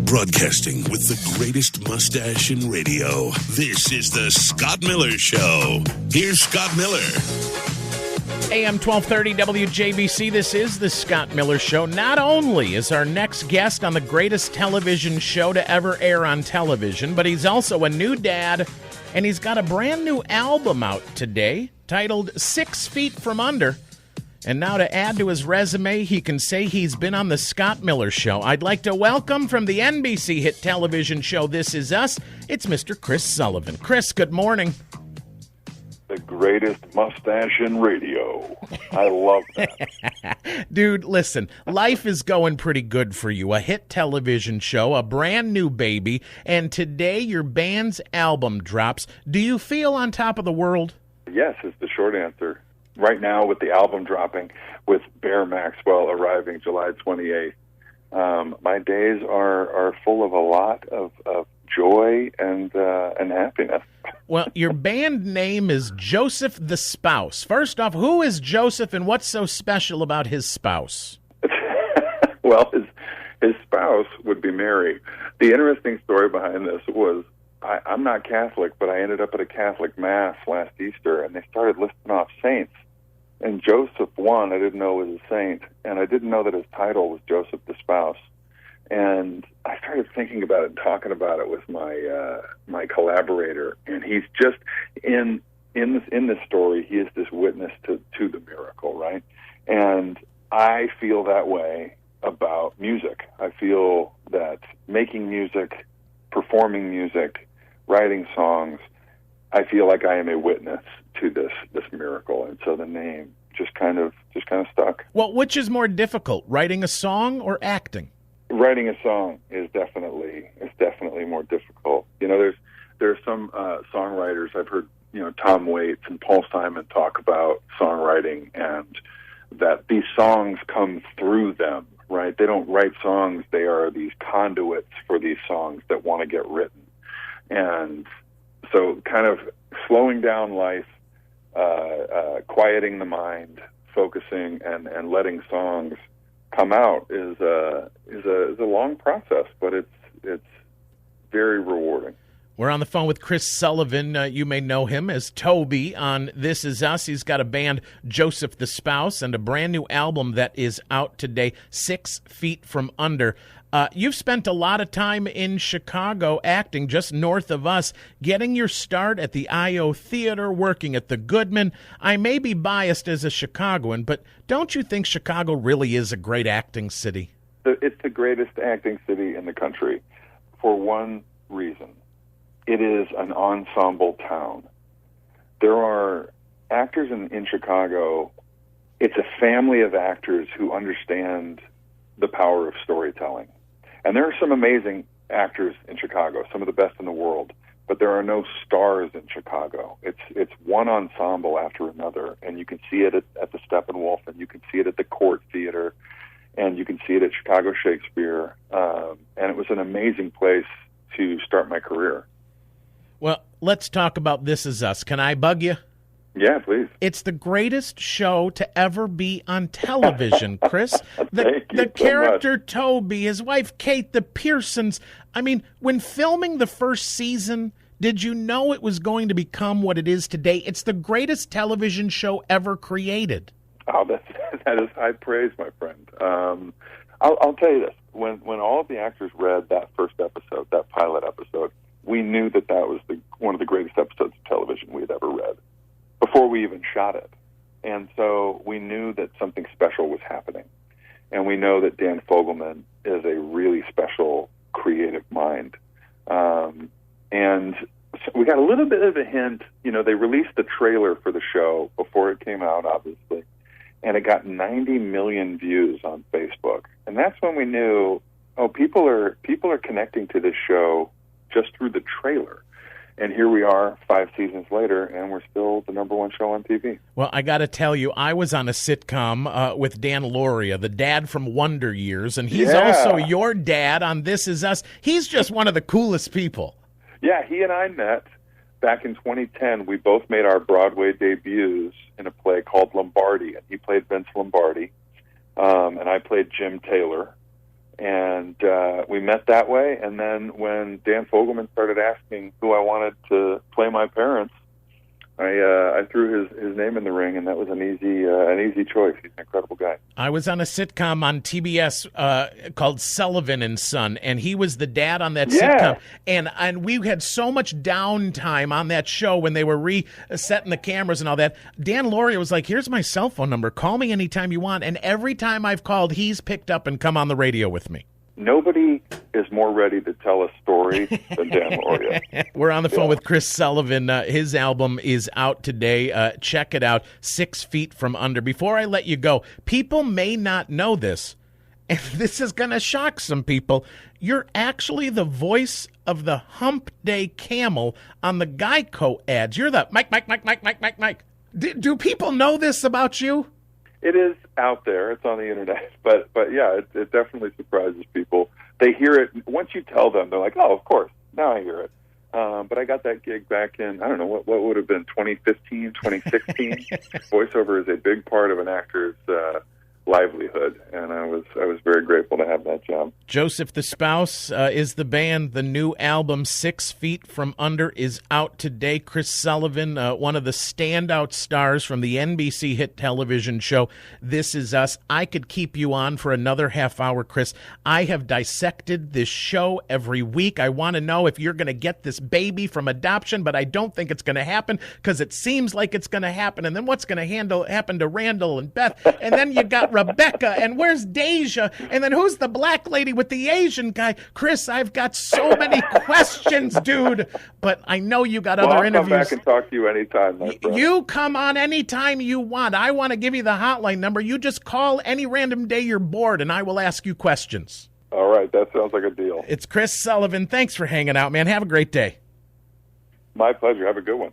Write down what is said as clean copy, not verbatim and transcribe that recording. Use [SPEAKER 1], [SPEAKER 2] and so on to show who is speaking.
[SPEAKER 1] Broadcasting with the greatest mustache in radio. This is the Scott Miller Show. Here's Scott Miller.
[SPEAKER 2] AM 1230 WJBC, this is the Scott Miller Show. Not only is our next guest on the greatest television show to ever air on television, but he's also a new dad, and he's got a brand new album out today titled 6 Feet From Under. And now to add to his resume, he can say he's been on the Scott Miller Show. I'd like to welcome from the NBC hit television show This Is Us, it's Mr. Chris Sullivan. Chris, good morning.
[SPEAKER 3] The greatest mustache in radio. I love that.
[SPEAKER 2] Dude, listen, life is going pretty good for you. A hit television show, a brand new baby, and today your band's album drops. Do you feel on top of the world?
[SPEAKER 3] Yes, is the short answer. Right now, with the album dropping, with Bear Maxwell arriving July 28th, my days are full of a lot of joy and happiness.
[SPEAKER 2] Well, your band name is Joseph the Spouse. First off, who is Joseph and what's so special about his spouse?
[SPEAKER 3] Well, his spouse would be Mary. The interesting story behind this was I'm not Catholic, but I ended up at a Catholic Mass last Easter, and they started listing off saints. And Joseph, one, I didn't know was a saint, and I didn't know that his title was Joseph the Spouse. And I started thinking about it and talking about it with my collaborator, and he's just in this story. He is this witness to the miracle, right? And I feel that way about music. I feel that making music, performing music, writing songs, I feel like I am a witness to this miracle, and so the name just kind of stuck.
[SPEAKER 2] Well, which is more difficult, writing a song or acting?
[SPEAKER 3] Writing a song is definitely more difficult. You know, there's some songwriters I've heard, Tom Waits and Paul Simon talk about songwriting, and that these songs come through them, right? They don't write songs; they are these conduits for these songs that want to get written, and so kind of slowing down life, quieting the mind, focusing, and letting songs come out is a long process, but it's very rewarding.
[SPEAKER 2] We're on the phone with Chris Sullivan. You may know him as Toby on This Is Us. He's got a band, Joseph the Spouse, and a brand new album that is out today, 6 Feet From Under. You've spent a lot of time in Chicago acting just north of us, getting your start at the I.O. Theater, working at the Goodman. I may be biased as a Chicagoan, but don't you think Chicago really is a great acting city?
[SPEAKER 3] It's the greatest acting city in the country for one reason. It is an ensemble town. There are actors in Chicago. It's a family of actors who understand the power of storytelling. And there are some amazing actors in Chicago, some of the best in the world, but there are no stars in Chicago. It's one ensemble after another, and you can see it at the Steppenwolf, and you can see it at the Court Theater, and you can see it at Chicago Shakespeare, and it was an amazing place to start my career.
[SPEAKER 2] Well, let's talk about This Is Us. Can I bug you?
[SPEAKER 3] Yeah, please.
[SPEAKER 2] It's the greatest show to ever be on television, Chris. The character
[SPEAKER 3] much.
[SPEAKER 2] Toby, his wife Kate, the Pearsons. I mean, when filming the first season, did you know it was going to become what it is today? It's the greatest television show ever created.
[SPEAKER 3] Oh, that is high praise, my friend. I'll tell you this. When all of the actors read that first episode, that pilot episode, we knew that was one of the greatest episodes of television we had ever read, before we even shot it. And so we knew that something special was happening. And we know that Dan Fogelman is a really special creative mind. And so we got a little bit of a hint. They released the trailer for the show before it came out, obviously, and it got 90 million views on Facebook. And that's when we knew, people are connecting to this show just through the trailer. And here we are 5 seasons later, and we're still the number one show on TV.
[SPEAKER 2] Well, I got to tell you, I was on a sitcom with Dan Lauria, the dad from Wonder Years, and he's also your dad on This Is Us. He's just one of the coolest people.
[SPEAKER 3] Yeah, he and I met back in 2010. We both made our Broadway debuts in a play called Lombardi, and he played Vince Lombardi, and I played Jim Taylor. And we met that way. And then when Dan Fogelman started asking who I wanted to play my parents, I threw his name in the ring, and that was an easy choice. He's an incredible guy.
[SPEAKER 2] I was on a sitcom on TBS called Sullivan and Son, and he was the dad on that sitcom. And we had so much downtime on that show when they were resetting the cameras and all that. Dan Lauria was like, "Here's my cell phone number. Call me anytime you want." And every time I've called, he's picked up and come on the radio with me.
[SPEAKER 3] Nobody is more ready to tell a story than Dan Lauria.
[SPEAKER 2] We're on the phone with Chris Sullivan. His album is out today. Check it out, 6 Feet From Under. Before I let you go, people may not know this, and this is going to shock some people. You're actually the voice of the Hump Day Camel on the Geico ads. You're the Mike. Do people know this about you?
[SPEAKER 3] It is out there. It's on the internet. But yeah, it definitely surprises people. They hear it. Once you tell them, they're like, oh, of course. Now I hear it. But I got that gig back in, I don't know, what would have been 2015, 2016. Voiceover is a big part of an actor's livelihood, and I was very grateful to have that job.
[SPEAKER 2] Joseph the Spouse is the band. The new album, 6 Feet From Under, is out today. Chris Sullivan, one of the standout stars from the NBC hit television show This Is Us. I could keep you on for another half hour, Chris. I have dissected this show every week. I want to know if you're going to get this baby from adoption, but I don't think it's going to happen because it seems like it's going to happen. And then what's going to happen to Randall and Beth? And then you got Rebecca, and where's Deja? And then who's the black lady with the Asian guy? Chris, I've got so many questions, dude. But I know you got other interviews.
[SPEAKER 3] I'll come back and talk to you anytime, my friend.
[SPEAKER 2] You come on anytime you want. I want to give you the hotline number. You just call any random day you're bored, and I will ask you questions.
[SPEAKER 3] All right, that sounds like a deal.
[SPEAKER 2] It's Chris Sullivan. Thanks for hanging out, man. Have a great day.
[SPEAKER 3] My pleasure. Have a good one.